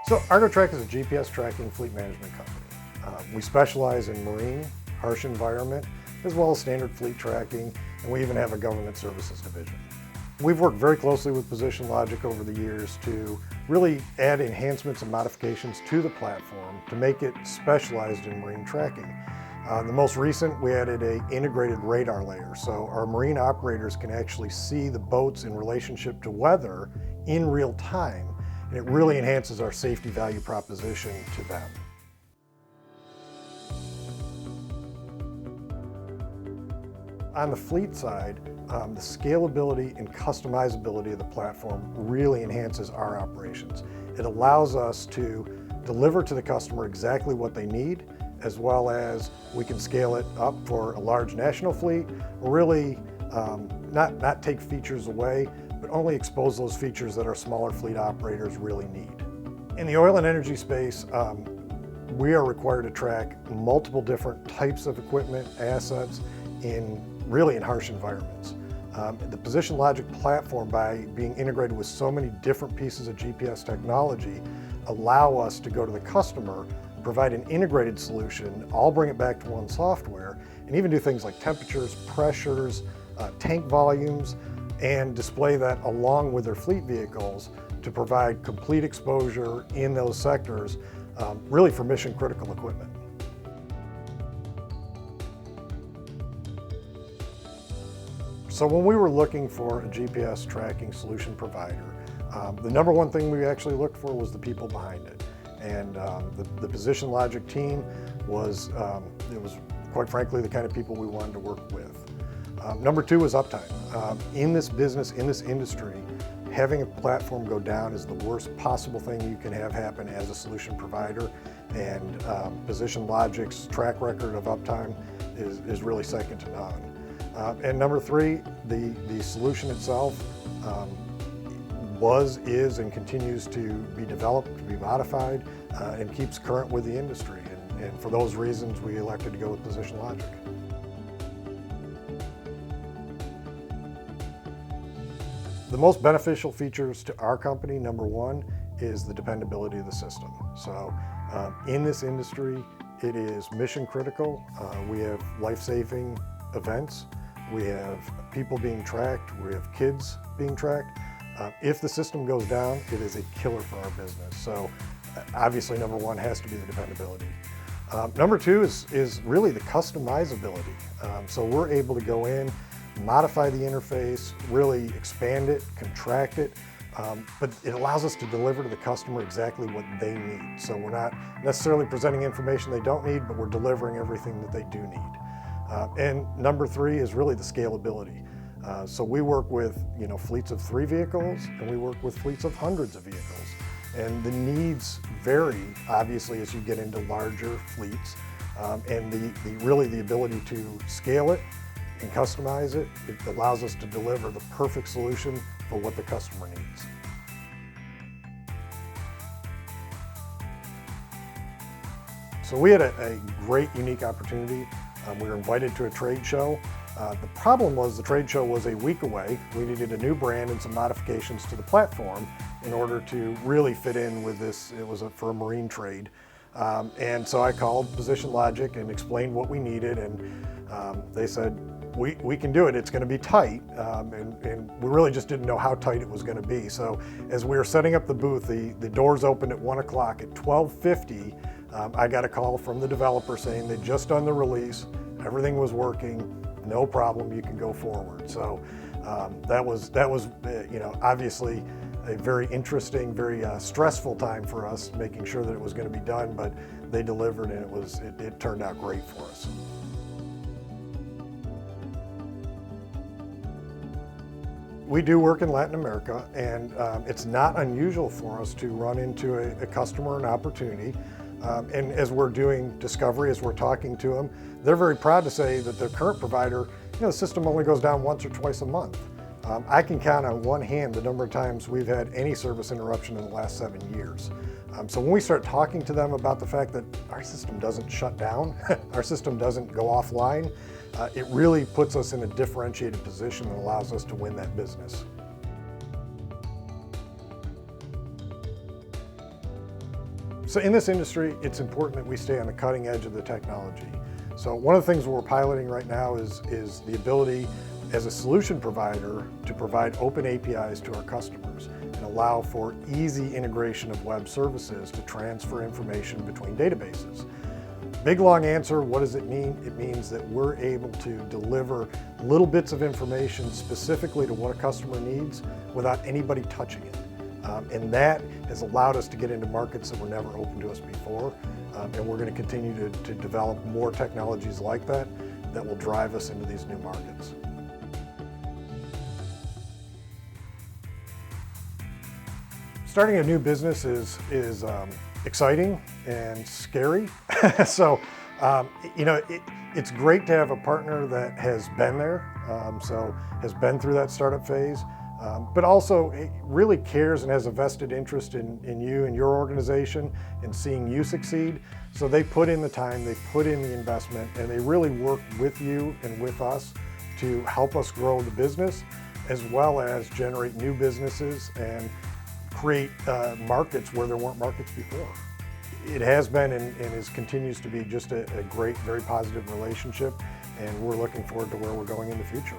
So Argo Trak is a GPS tracking fleet management company. We specialize in marine, harsh environment, as well as standard fleet tracking, and we even have a government services division. We've worked very closely with Position Logic over the years to really add enhancements and modifications to the platform to make it specialized in marine tracking. The most recent, we added an integrated radar layer, so our marine operators can actually see the boats in relationship to weather in real time, and it really enhances our safety value proposition to them. On the fleet side, the scalability and customizability of the platform really enhances our operations. It allows us to deliver to the customer exactly what they need, as well as we can scale it up for a large national fleet, or really not take features away, but only expose those features that our smaller fleet operators really need. In the oil and energy space, we are required to track multiple different types of equipment, assets, in harsh environments. The Position Logic platform, by being integrated with so many different pieces of GPS technology, allow us to go to the customer, provide an integrated solution, all bring it back to one software, and even do things like temperatures, pressures, tank volumes, and display that along with their fleet vehicles to provide complete exposure in those sectors, really for mission critical equipment. So when we were looking for a GPS tracking solution provider, the number one thing we actually looked for was the people behind it. And the Position Logic team was quite frankly the kind of people we wanted to work with. Number two was uptime. In this business, in this industry, having a platform go down is the worst possible thing you can have happen as a solution provider. And Position Logic's track record of uptime is really second to none. And number three, the solution itself is, and continues to be developed, to be modified, and keeps current with the industry. And for those reasons, we elected to go with Position Logic. The most beneficial features to our company, number one, is the dependability of the system. So in this industry, it is mission critical. We have life-saving events. We have people being tracked. We have kids being tracked. If the system goes down, it is a killer for our business. So obviously, number one has to be the dependability. Number two is really the customizability. So we're able to go in, modify the interface, really expand it, contract it, but it allows us to deliver to the customer exactly what they need. So we're not necessarily presenting information they don't need, but we're delivering everything that they do need. And number three is really the scalability. So we work with fleets of 3 vehicles, and we work with fleets of hundreds of vehicles. And the needs vary, obviously, as you get into larger fleets. And the ability to scale it and customize it, it allows us to deliver the perfect solution for what the customer needs. So we had a great, unique opportunity. We were invited to a trade show. The problem was the trade show was a week away. We needed a new brand and some modifications to the platform in order to really fit in with this. It was for a marine trade. And so I called Position Logic and explained what we needed, and they said, we can do it. It's going to be tight, and we really just didn't know how tight it was going to be. So as we were setting up the booth, the doors opened at 1 o'clock. At 12:50, I got a call from the developer saying they'd just done the release, everything was working, no problem, you can go forward. So that was obviously a very interesting, very stressful time for us, making sure that it was going to be done, but they delivered, and it turned out great for us. We do work in Latin America, and it's not unusual for us to run into a customer, an opportunity. And as we're doing discovery, as we're talking to them, they're very proud to say that their current provider, the system only goes down once or twice a month. I can count on one hand the number of times we've had any service interruption in the last 7 years. So when we start talking to them about the fact that our system doesn't shut down, our system doesn't go offline, it really puts us in a differentiated position and allows us to win that business. So in this industry, it's important that we stay on the cutting edge of the technology. So one of the things we're piloting right now is the ability as a solution provider to provide open APIs to our customers and allow for easy integration of web services to transfer information between databases. Big long answer, what does it mean? It means that we're able to deliver little bits of information specifically to what a customer needs without anybody touching it. And that has allowed us to get into markets that were never open to us before. And we're going to continue to develop more technologies like that that will drive us into these new markets. Starting a new business is exciting and scary. So, it's great to have a partner that has been there, so has been through that startup phase, but also it really cares and has a vested interest in you and your organization and seeing you succeed. So they put in the time, they put in the investment, and they really work with you and with us to help us grow the business, as well as generate new businesses and create markets where there weren't markets before. It has been and continues to be just a great, very positive relationship, and we're looking forward to where we're going in the future.